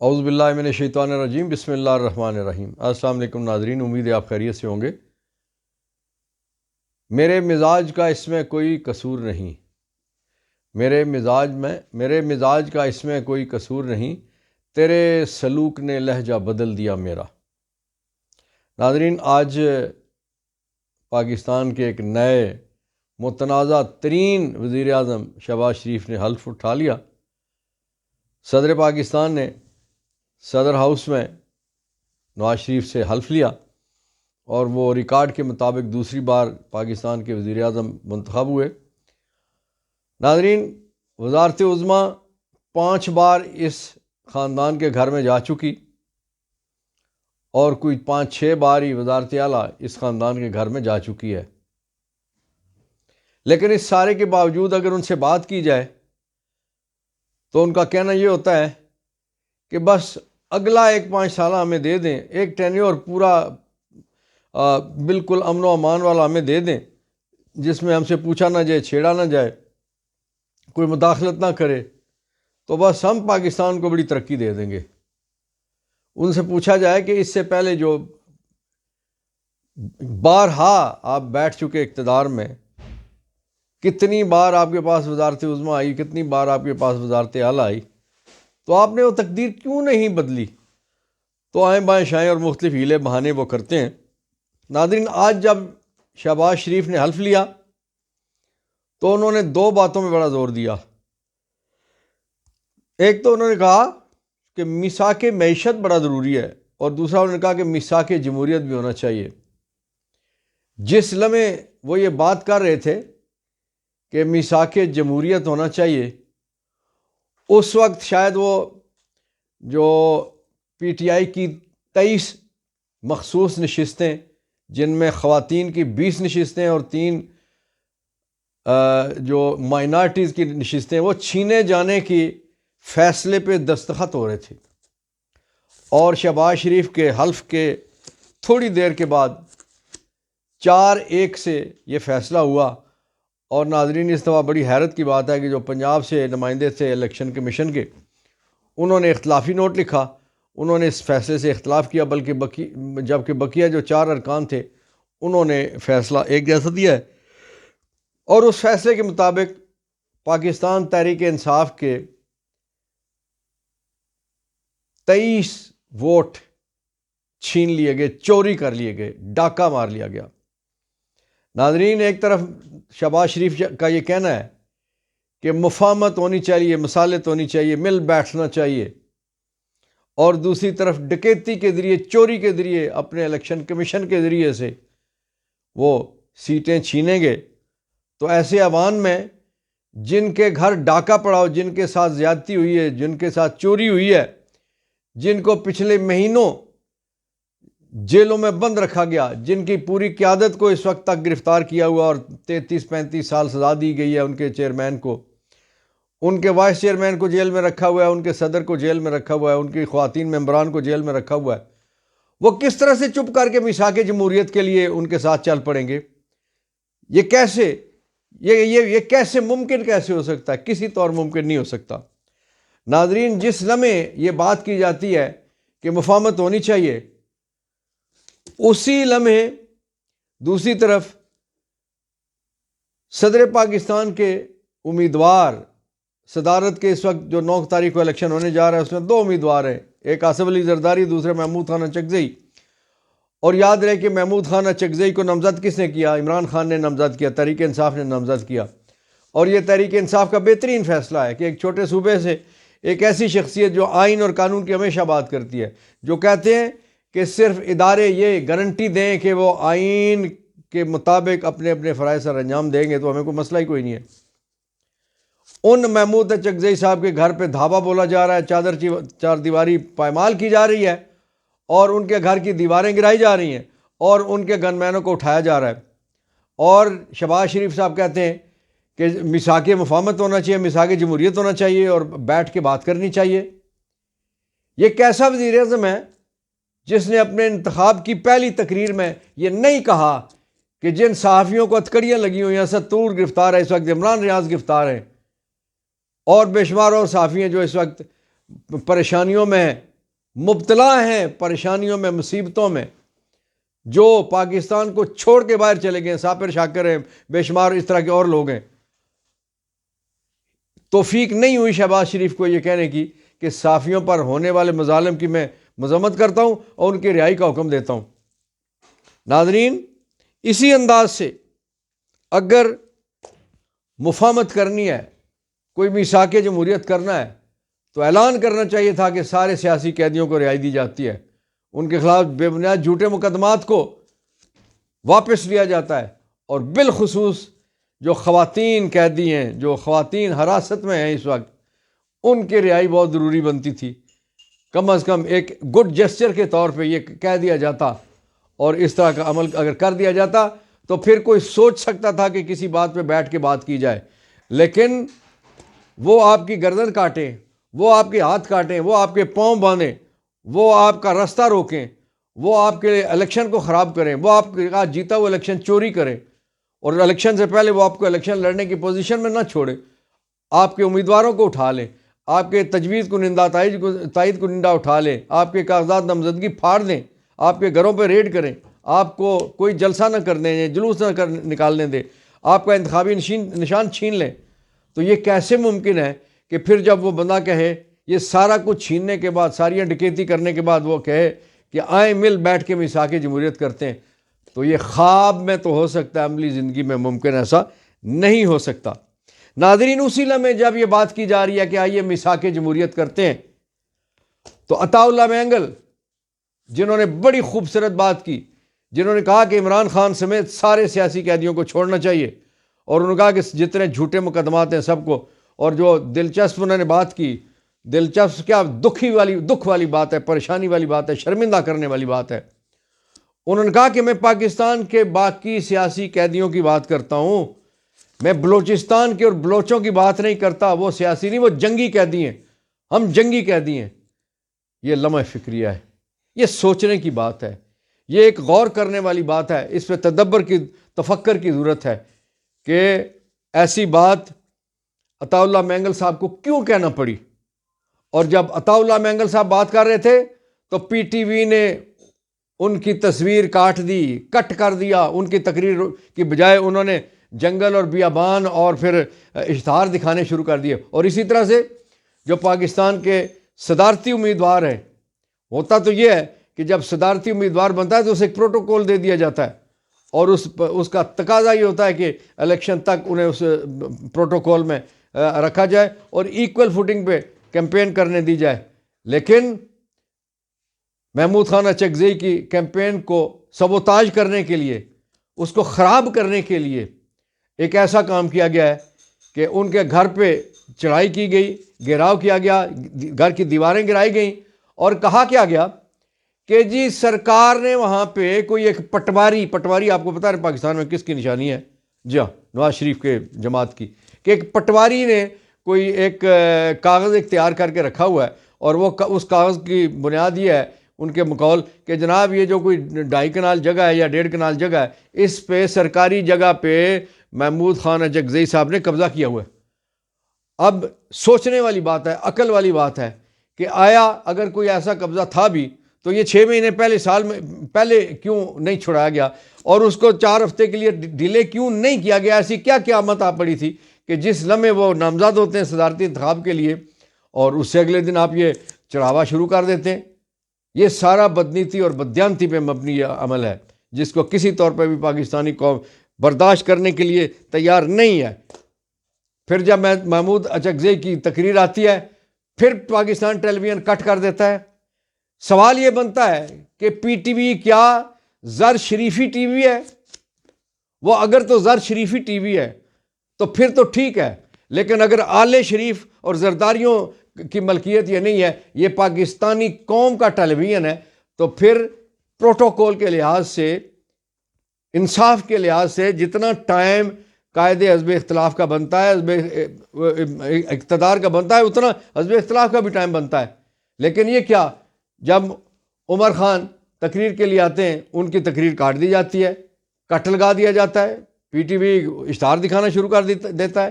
اعوذ باللہ من الشیطان الرجیم، بسم اللہ الرحمن الرحیم۔ السلام علیکم ناظرین، امید ہے آپ خیریت سے ہوں گے۔ میرے مزاج کا اس میں کوئی قصور نہیں، میرے مزاج کا اس میں کوئی قصور نہیں، تیرے سلوک نے لہجہ بدل دیا میرا۔ ناظرین، آج پاکستان کے ایک نئے متنازع ترین وزیر اعظم شہباز شریف نے حلف اٹھا لیا۔ صدر پاکستان نے صدر ہاؤس میں نواز شریف سے حلف لیا اور وہ ریکارڈ کے مطابق دوسری بار پاکستان کے وزیر اعظم منتخب ہوئے۔ ناظرین، وزارت عظمیٰ 5 بار اس خاندان کے گھر میں جا چکی اور کوئی 5-6 بار ہی وزارت اعلیٰ اس خاندان کے گھر میں جا چکی ہے، لیکن اس سارے کے باوجود اگر ان سے بات کی جائے تو ان کا کہنا یہ ہوتا ہے کہ بس اگلا ایک 5 سالہ ہمیں دے دیں، ایک ٹینیور پورا بالکل امن و امان والا ہمیں دے دیں، جس میں ہم سے پوچھا نہ جائے، چھیڑا نہ جائے، کوئی مداخلت نہ کرے، تو بس ہم پاکستان کو بڑی ترقی دے دیں گے۔ ان سے پوچھا جائے کہ اس سے پہلے جو بارہا آپ بیٹھ چکے اقتدار میں، کتنی بار آپ کے پاس وزارت عظمیٰ آئی، کتنی بار آپ کے پاس وزارت اعلیٰ آئی، تو آپ نے وہ تقدیر کیوں نہیں بدلی؟ تو آئیں بائیں شائیں اور مختلف ہیلے بہانے وہ کرتے ہیں۔ ناظرین، آج جب شہباز شریف نے حلف لیا تو انہوں نے 2 باتوں میں بڑا زور دیا۔ ایک تو انہوں نے کہا کہ میثاق معیشت بڑا ضروری ہے، اور دوسرا انہوں نے کہا کہ میثاق جمہوریت بھی ہونا چاہیے۔ جس لمحے وہ یہ بات کر رہے تھے کہ میثاق جمہوریت ہونا چاہیے، اس وقت شاید وہ جو پی ٹی آئی کی 23 مخصوص نشستیں، جن میں خواتین کی 20 نشستیں اور 3 جو مائنارٹیز کی نشستیں، وہ چھینے جانے کی فیصلے پہ دستخط ہو رہے تھے، اور شہباز شریف کے حلف کے تھوڑی دیر کے بعد 4-1 سے یہ فیصلہ ہوا۔ اور ناظرین، اس دفعہ بڑی حیرت کی بات ہے کہ جو پنجاب سے نمائندے تھے الیکشن کمیشن کے، انہوں نے اختلافی نوٹ لکھا، انہوں نے اس فیصلے سے اختلاف کیا، بلکہ جبکہ بقیہ جو 4 ارکان تھے انہوں نے فیصلہ ایک جیسا دیا ہے۔ اور اس فیصلے کے مطابق پاکستان تحریک انصاف کے 23 ووٹ چھین لیے گئے، چوری کر لیے گئے، ڈاکہ مار لیا گیا۔ ناظرین، ایک طرف شہباز شریف کا یہ کہنا ہے کہ مفاہمت ہونی چاہیے، مصالحت ہونی چاہیے، مل بیٹھنا چاہیے، اور دوسری طرف ڈکیتی کے ذریعے، چوری کے ذریعے، اپنے الیکشن کمیشن کے ذریعے سے وہ سیٹیں چھینیں گے۔ تو ایسے عوام میں جن کے گھر ڈاکہ پڑا ہو، جن کے ساتھ زیادتی ہوئی ہے، جن کے ساتھ چوری ہوئی ہے، جن کو پچھلے مہینوں جیلوں میں بند رکھا گیا، جن کی پوری قیادت کو اس وقت تک گرفتار کیا ہوا اور 33-35 سال سزا دی گئی ہے ان کے چیئرمین کو، ان کے وائس چیئرمین کو جیل میں رکھا ہوا ہے، ان کے صدر کو جیل میں رکھا ہوا ہے، ان کی خواتین ممبران کو جیل میں رکھا ہوا ہے، وہ کس طرح سے چپ کر کے میثاق جمہوریت کے لیے ان کے ساتھ چل پڑیں گے؟ یہ کیسے ممکن کیسے ہو سکتا ہے؟ کسی طور ممکن نہیں ہو سکتا۔ ناظرین، جس لمحے یہ بات کی جاتی ہے کہ مفاہمت ہونی چاہیے، اسی لمحے دوسری طرف صدر پاکستان کے امیدوار، صدارت کے اس وقت جو 9 تاریخ کو الیکشن ہونے جا رہا ہے، اس میں 2 امیدوار ہیں، ایک آصف علی زرداری، دوسرے محمود خان اچکزئی۔ اور یاد رہے کہ محمود خان اچکزئی کو نامزد کس نے کیا؟ عمران خان نے نامزد کیا، تحریک انصاف نے نامزد کیا۔ اور یہ تحریک انصاف کا بہترین فیصلہ ہے کہ ایک چھوٹے صوبے سے ایک ایسی شخصیت جو آئین اور قانون کی ہمیشہ بات کرتی ہے، جو کہتے ہیں کہ صرف ادارے یہ گارنٹی دیں کہ وہ آئین کے مطابق اپنے اپنے فرائض سر انجام دیں گے تو ہمیں کوئی مسئلہ ہی کوئی نہیں ہے۔ ان محمود اچکزئی صاحب کے گھر پہ دھاوا بولا جا رہا ہے، چار دیواری پائمال کی جا رہی ہے، اور ان کے گھر کی دیواریں گرائی جا رہی ہیں، اور ان کے گن مینوں کو اٹھایا جا رہا ہے، اور شہباز شریف صاحب کہتے ہیں کہ میثاق مفاہمت ہونا چاہیے، میثاق جمہوریت ہونا چاہیے، اور بیٹھ کے بات کرنی چاہیے۔ یہ کیسا وزیر اعظم ہے جس نے اپنے انتخاب کی پہلی تقریر میں یہ نہیں کہا کہ جن صحافیوں کو ہتھکڑیاں لگی ہوئی ہیں، ستور گرفتار ہے اس وقت، عمران ریاض گرفتار ہیں، اور بے شمار اور صحافی ہیں جو اس وقت پریشانیوں میں ہیں، مبتلا ہیں پریشانیوں میں، مصیبتوں میں، جو پاکستان کو چھوڑ کے باہر چلے گئے، ساپر شاکر ہیں، بے شمار اس طرح کے اور لوگ ہیں، توفیق نہیں ہوئی شہباز شریف کو یہ کہنے کی کہ صحافیوں پر ہونے والے مظالم کی میں مذمت کرتا ہوں اور ان کی رہائی کا حکم دیتا ہوں۔ ناظرین، اسی انداز سے اگر مفاہمت کرنی ہے، کوئی میثاق جمہوریت کرنا ہے، تو اعلان کرنا چاہیے تھا کہ سارے سیاسی قیدیوں کو رہائی دی جاتی ہے، ان کے خلاف بے بنیاد جھوٹے مقدمات کو واپس لیا جاتا ہے، اور بالخصوص جو خواتین قیدی ہیں، جو خواتین حراست میں ہیں اس وقت، ان کی رہائی بہت ضروری بنتی تھی۔ کم از کم ایک گڈ جسچر کے طور پہ یہ کہہ دیا جاتا، اور اس طرح کا عمل اگر کر دیا جاتا تو پھر کوئی سوچ سکتا تھا کہ کسی بات پہ بیٹھ کے بات کی جائے۔ لیکن وہ آپ کی گردن کاٹیں، وہ آپ کے ہاتھ کاٹیں، وہ آپ کے پاؤں باندھیں، وہ آپ کا راستہ روکیں، وہ آپ کے الیکشن کو خراب کریں، وہ آپ کا جیتا ہوا الیکشن چوری کریں، اور الیکشن سے پہلے وہ آپ کو الیکشن لڑنے کی پوزیشن میں نہ چھوڑیں، آپ کے امیدواروں کو اٹھا لیں، آپ کے تجویز کنندہ تائید کنندہ اٹھا لیں، آپ کے کاغذات نامزدگی پھاڑ دیں، آپ کے گھروں پہ ریڈ کریں، آپ کو کوئی جلسہ نہ کرنے دیں، جلوس نہ نکالنے دیں، آپ کا انتخابی نشان چھین لیں، تو یہ کیسے ممکن ہے کہ پھر جب وہ بندہ کہے، یہ سارا کچھ چھیننے کے بعد، ساری ڈکیتی کرنے کے بعد وہ کہے کہ آئیں مل بیٹھ کے میثاق جمہوریت کرتے ہیں، تو یہ خواب میں تو ہو سکتا ہے، عملی زندگی میں ممکن ایسا نہیں ہو سکتا۔ ناظرین، اسی لمحے جب یہ بات کی جا رہی ہے کہ آئیے میثاق جمہوریت کرتے ہیں، تو عطا اللہ مینگل، جنہوں نے بڑی خوبصورت بات کی، جنہوں نے کہا کہ عمران خان سمیت سارے سیاسی قیدیوں کو چھوڑنا چاہیے، اور انہوں نے کہا کہ جتنے جھوٹے مقدمات ہیں سب کو، اور جو دلچسپ انہوں نے بات کی، دلچسپ کیا، دکھ والی بات ہے، پریشانی والی بات ہے، شرمندہ کرنے والی بات ہے، انہوں نے کہا کہ میں پاکستان کے باقی سیاسی قیدیوں کی بات کرتا ہوں، میں بلوچستان کے اور بلوچوں کی بات نہیں کرتا، وہ سیاسی نہیں، وہ جنگی قیدی ہیں، ہم جنگی قیدی ہیں۔ یہ لمحہ فکریہ ہے، یہ سوچنے کی بات ہے، یہ ایک غور کرنے والی بات ہے، اس پہ تفکر کی ضرورت ہے کہ ایسی بات عطا اللہ مینگل صاحب کو کیوں کہنا پڑی۔ اور جب عطا اللہ مینگل صاحب بات کر رہے تھے تو پی ٹی وی نے ان کی تصویر کٹ کر دیا، ان کی تقریر کی بجائے انہوں نے جنگل اور بیابان اور پھر اشتہار دکھانے شروع کر دیے۔ اور اسی طرح سے جو پاکستان کے صدارتی امیدوار ہیں، ہوتا تو یہ ہے کہ جب صدارتی امیدوار بنتا ہے تو اسے ایک پروٹوکول دے دیا جاتا ہے، اور اس کا تقاضا یہ ہوتا ہے کہ الیکشن تک انہیں اس پروٹوکول میں رکھا جائے اور ایکول فوٹنگ پہ کیمپین کرنے دی جائے۔ لیکن محمود خان اچکزئی کی کیمپین کو سبوتاج کرنے کے لیے، اس کو خراب کرنے کے لیے ایک ایسا کام کیا گیا ہے کہ ان کے گھر پہ چڑھائی کی گئی، گھیراؤ کیا گیا، گھر کی دیواریں گرائی گئیں، اور کہا کیا گیا کہ جی سرکار نے وہاں پہ کوئی ایک پٹواری آپ کو پتہ ہے پاکستان میں کس کی نشانی ہے؟ جی ہاں، نواز شریف کے جماعت کی، کہ ایک پٹواری نے کوئی ایک کاغذ اختیار کر کے رکھا ہوا ہے، اور وہ اس کاغذ کی بنیاد یہ ہے ان کے مقول کہ جناب یہ جو کوئی 2.5 کنال جگہ ہے یا 1.5 کنال جگہ ہے، اس پہ سرکاری جگہ پہ محمود خان اچکزئی صاحب نے قبضہ کیا ہوا ہے۔ اب سوچنے والی بات ہے، عقل والی بات ہے کہ آیا اگر کوئی ایسا قبضہ تھا بھی تو یہ 6 مہینے پہلے، سال میں پہلے کیوں نہیں چھڑایا گیا، اور اس کو 4 ہفتے کے لیے ڈیلے کیوں نہیں کیا گیا؟ ایسی کیا قیامت آ پڑی تھی کہ جس لمحے وہ نامزد ہوتے ہیں صدارتی انتخاب کے لیے اور اس سے اگلے دن آپ یہ چڑھاوا شروع کر دیتے ہیں؟ یہ سارا بدنیتی اور بددیانتی پہ مبنی عمل ہے، جس کو کسی طور پہ بھی پاکستانی قوم برداشت کرنے کے لیے تیار نہیں ہے۔ پھر جب محمود اچکزئی کی تقریر آتی ہے، پھر پاکستان ٹیلی ویژن کٹ کر دیتا ہے۔ سوال یہ بنتا ہے کہ پی ٹی وی کیا زر شریفی ٹی وی ہے؟ وہ اگر تو زر شریفی ٹی وی ہے تو پھر تو ٹھیک ہے، لیکن اگر آل شریف اور زرداریوں کی ملکیت یہ نہیں ہے، یہ پاکستانی قوم کا ٹیلی ویژن ہے، تو پھر پروٹوکول کے لحاظ سے، انصاف کے لحاظ سے جتنا ٹائم قائد حزب اختلاف کا بنتا ہے، حزب اقتدار کا بنتا ہے، اتنا حزب اختلاف کا بھی ٹائم بنتا ہے۔ لیکن یہ کیا، جب عمر خان تقریر کے لیے آتے ہیں ان کی تقریر کاٹ دی جاتی ہے، کٹ لگا دیا جاتا ہے، پی ٹی وی اشتہار دکھانا شروع کر دیتا ہے۔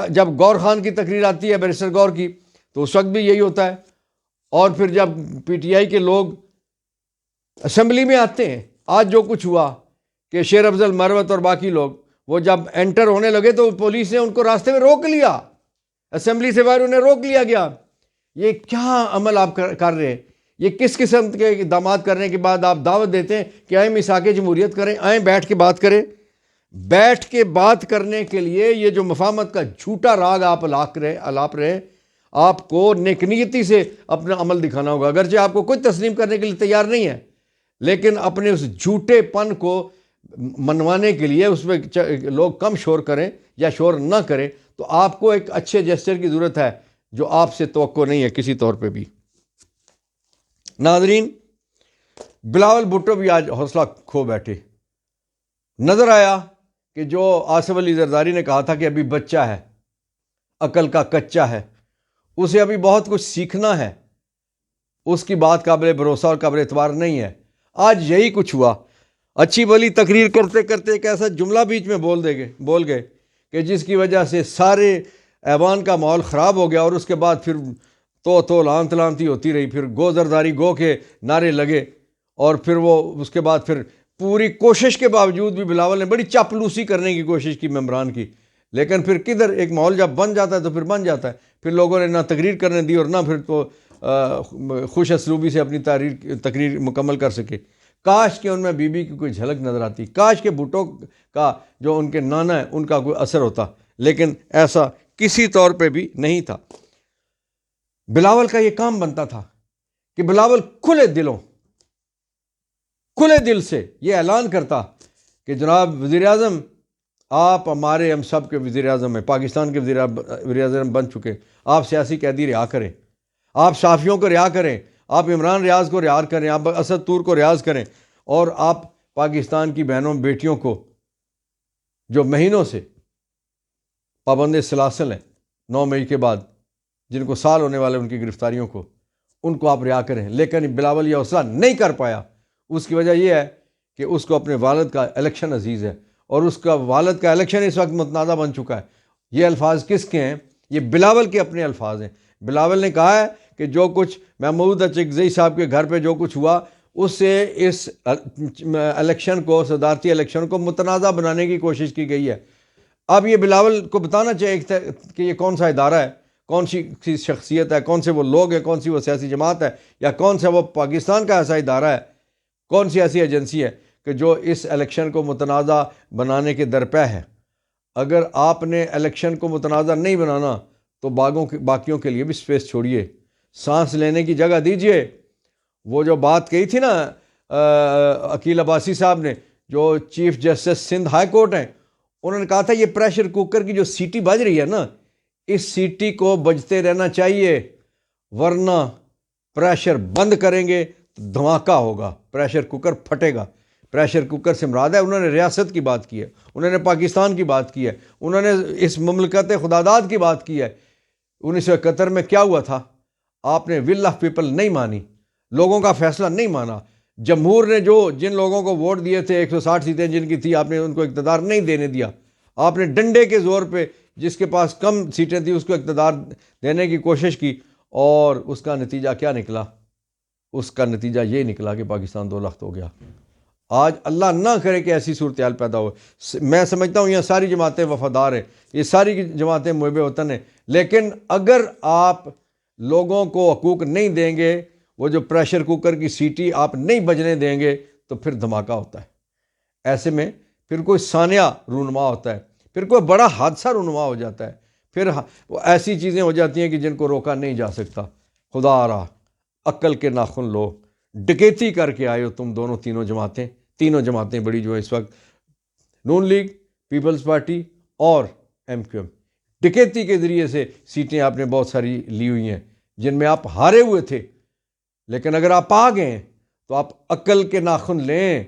جب گور خان کی تقریر آتی ہے، بیرسٹر گور کی، تو اس وقت بھی یہی ہوتا ہے۔ اور پھر جب پی ٹی آئی کے لوگ اسمبلی میں آتے ہیں، آج جو کچھ ہوا کہ شیر افضل مروت اور باقی لوگ وہ جب انٹر ہونے لگے تو پولیس نے ان کو راستے میں روک لیا، اسمبلی سے باہر انہیں روک لیا گیا۔ یہ کیا عمل آپ کر رہے ہیں؟ یہ کس قسم کے اقدامات کرنے کے بعد آپ دعوت دیتے ہیں کہ آئیں میثاق جمہوریت کریں، آئیں بیٹھ کے بات کریں؟ بیٹھ کے بات کرنے کے لیے یہ جو مفاہمت کا جھوٹا راگ آپ الاپ رہے، آپ کو نیک نیتی سے اپنا عمل دکھانا ہوگا، اگرچہ آپ کو کوئی تسلیم کرنے کے لیے تیار نہیں ہے، لیکن اپنے اس جھوٹے پن کو منوانے کے لیے اس میں لوگ کم شور کریں یا شور نہ کریں، تو آپ کو ایک اچھے جیسچر کی ضرورت ہے جو آپ سے توقع نہیں ہے کسی طور پہ بھی۔ ناظرین، بلاول بھٹو بھی آج حوصلہ کھو بیٹھے۔ نظر آیا کہ جو آصف علی زرداری نے کہا تھا کہ ابھی بچہ ہے، عقل کا کچا ہے، اسے ابھی بہت کچھ سیکھنا ہے، اس کی بات قابل بھروسہ اور قابل اعتبار نہیں ہے۔ آج یہی کچھ ہوا، اچھی بھلی تقریر کرتے کرتے ایک ایسا جملہ بیچ میں بول گئے کہ جس کی وجہ سے سارے ایوان کا ماحول خراب ہو گیا، اور اس کے بعد پھر تو لانت لانتی ہوتی رہی، پھر گو زرداری گو کے نعرے لگے، اور پھر وہ اس کے بعد پھر پوری کوشش کے باوجود بھی بلاول نے بڑی چاپلوسی کرنے کی کوشش کی ممبران کی، لیکن پھر کدھر ایک ماحول جب بن جاتا ہے تو پھر بن جاتا ہے، پھر لوگوں نے نہ تقریر کرنے دی اور نہ پھر تو خوش اسلوبی سے اپنی تقریر مکمل کر سکے۔ کاش کہ ان میں بی بی کی کوئی جھلک نظر آتی، کاش کہ بھٹو کا جو ان کے نانا ہے ان کا کوئی اثر ہوتا، لیکن ایسا کسی طور پہ بھی نہیں تھا۔ بلاول کا یہ کام بنتا تھا کہ بلاول کھلے دل سے یہ اعلان کرتا کہ جناب وزیر اعظم، آپ ہمارے ہم سب کے وزیر اعظم ہیں، پاکستان کے وزیر اعظم بن چکے، آپ سیاسی قیدی رہا کریں، آپ صحافیوں کو رہا کریں، آپ عمران ریاض کو رہا کریں، آپ اسد طور کو ریاض کریں، اور آپ پاکستان کی بہنوں بیٹیوں کو جو مہینوں سے پابند سلاسل ہیں 9 مئی کے بعد، جن کو سال ہونے والے ان کی گرفتاریوں کو، ان کو آپ رہا کریں۔ لیکن بلاول یہ حوصلہ نہیں کر پایا۔ اس کی وجہ یہ ہے کہ اس کو اپنے والد کا الیکشن عزیز ہے، اور اس کا والد کا الیکشن اس وقت متنازع بن چکا ہے۔ یہ الفاظ کس کے ہیں؟ یہ بلاول کے اپنے الفاظ ہیں۔ بلاول نے کہا ہے کہ جو کچھ محمود اچکزئی صاحب کے گھر پہ جو کچھ ہوا، اس سے اس الیکشن کو، صدارتی الیکشن کو متنازع بنانے کی کوشش کی گئی ہے۔ اب یہ بلاول کو بتانا چاہیے کہ یہ کون سا ادارہ ہے، کون سی شخصیت ہے، کون سے وہ لوگ ہیں، کون سی وہ سیاسی جماعت ہے، یا کون سا وہ پاکستان کا ایسا ادارہ ہے، کون سی ایسی ایجنسی ہے کہ جو اس الیکشن کو متنازع بنانے کے درپے ہے۔ اگر آپ نے الیکشن کو متنازع نہیں بنانا تو باقیوں کے لیے بھی سپیس چھوڑیے، سانس لینے کی جگہ دیجیے۔ وہ جو بات کہی تھی نا عقیل عباسی صاحب نے، جو chief justice Sindh high court ہیں، انہوں نے کہا تھا یہ پریشر کوکر کی جو سیٹی بج رہی ہے نا، اس سیٹی کو بجتے رہنا چاہیے، ورنہ پریشر بند کریں گے تو دھماکہ ہوگا، پریشر کوکر پھٹے گا۔ پریشر کوکر سے مراد ہے، انہوں نے ریاست کی بات کی ہے، انہوں نے پاکستان کی بات کی ہے، انہوں نے اس مملکت خداداد کی بات کی ہے۔ 1971 میں کیا ہوا تھا؟ آپ نے ول آف پیپل نہیں مانی، لوگوں کا فیصلہ نہیں مانا۔ جمہور نے جن لوگوں کو ووٹ دیے تھے، 160 سیٹیں جن کی تھی، آپ نے ان کو اقتدار نہیں دینے دیا۔ آپ نے ڈنڈے کے زور پہ جس کے پاس کم سیٹیں تھیں اس کو اقتدار دینے کی کوشش کی، اور اس کا نتیجہ کیا نکلا؟ اس کا نتیجہ یہ نکلا کہ پاکستان 2 لخت ہو گیا۔ آج اللہ نہ کرے کہ ایسی صورتحال پیدا ہو۔ میں سمجھتا ہوں یہ ساری جماعتیں وفادار ہیں، یہ ساری جماعتیں محب وطن ہیں، لیکن اگر آپ لوگوں کو حقوق نہیں دیں گے، وہ جو پریشر کوکر کی سیٹی آپ نہیں بجنے دیں گے، تو پھر دھماکہ ہوتا ہے۔ ایسے میں پھر کوئی سانحہ رونما ہوتا ہے، پھر کوئی بڑا حادثہ رونما ہو جاتا ہے، پھر ایسی چیزیں ہو جاتی ہیں کہ جن کو روکا نہیں جا سکتا۔ خدا را عقل کے ناخن لو، ڈکیتی کر کے آئے ہو تم تینوں جماعتیں بڑی جو ہے اس وقت، نون لیگ، پیپلز پارٹی اور ایم کیو ایم، ڈکیتی کے ذریعے سے سیٹیں آپ نے بہت ساری لی ہوئی ہیں جن میں آپ ہارے ہوئے تھے۔ لیکن اگر آپ آ گئے ہیں تو آپ عقل کے ناخن لیں،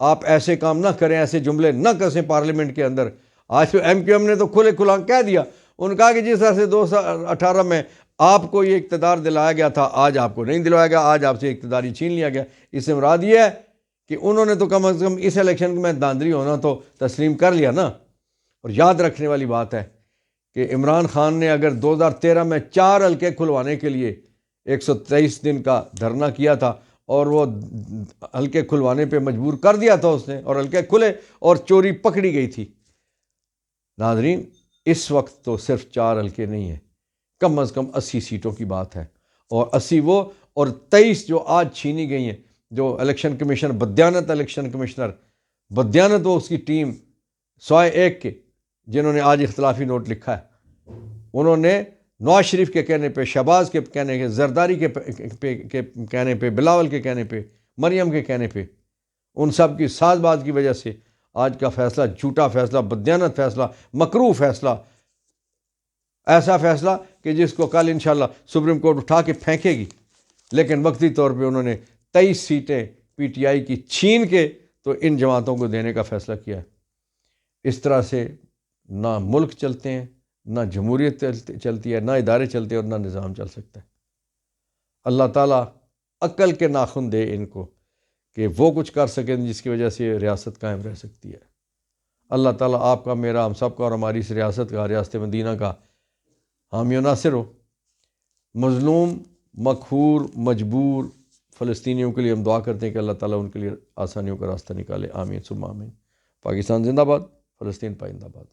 آپ ایسے کام نہ کریں، ایسے جملے نہ کسیں پارلیمنٹ کے اندر۔ آج تو ایم کیو ایم نے تو کھلا کہہ دیا، انہوں نے کہا کہ جس طرح سے 2018 میں آپ کو یہ اقتدار دلایا گیا تھا، آج آپ کو نہیں دلوایا گیا، آج آپ سے اقتداری چھین لیا گیا۔ اس سے مراد یہ ہے کہ انہوں نے تو کم از کم اس الیکشن میں دھاندلی ہونا تو تسلیم کر لیا نا۔ اور یاد رکھنے والی بات ہے کہ عمران خان نے اگر 2013 میں 4 حلقے کھلوانے کے لیے 123 دن کا دھرنا کیا تھا اور وہ حلقے کھلوانے پہ مجبور کر دیا تھا اس نے، اور حلقے کھلے اور چوری پکڑی گئی تھی۔ ناظرین، اس وقت تو صرف 4 حلقے نہیں ہیں، کم از کم 80 سیٹوں کی بات ہے، اور 80 وہ اور 23 جو آج چھینی گئی ہیں، جو الیکشن کمیشن بدیانت، الیکشن کمشنر بدیانت، وہ اس کی ٹیم سوائے ایک کے جنہوں نے آج اختلافی نوٹ لکھا ہے، انہوں نے نواز شریف کے کہنے پہ، شہباز کے کہنے پہ، زرداری کے کہنے پہ، بلاول کے کہنے پہ، مریم کے کہنے پہ، ان سب کی ساز باز کی وجہ سے آج کا فیصلہ جھوٹا فیصلہ، بدیانت فیصلہ، مکروہ فیصلہ، ایسا فیصلہ کہ جس کو کل انشاءاللہ سپریم کورٹ اٹھا کے پھینکے گی، لیکن وقتی طور پہ انہوں نے 23 سیٹیں پی ٹی آئی کی چھین کے تو ان جماعتوں کو دینے کا فیصلہ کیا ہے۔ اس طرح سے نہ ملک چلتے ہیں، نہ جمہوریت چلتی ہے، نہ ادارے چلتے ہیں، اور نہ نظام چل سکتا ہے۔ اللہ تعالیٰ عقل کے ناخن دے ان کو کہ وہ کچھ کر سکیں جس کی وجہ سے ریاست قائم رہ سکتی ہے۔ اللہ تعالیٰ آپ کا، میرا، ہم سب کا اور ہماری اس ریاست کا، ریاست مدینہ کا حامی و ناصر ہو۔ مظلوم، مقہور، مجبور فلسطینیوں کے لیے ہم دعا کرتے ہیں کہ اللہ تعالیٰ ان کے لیے آسانیوں کا راستہ نکالے۔ آمین ثم آمین۔ پاکستان زندہ باد، فلسطین پائندہ باد۔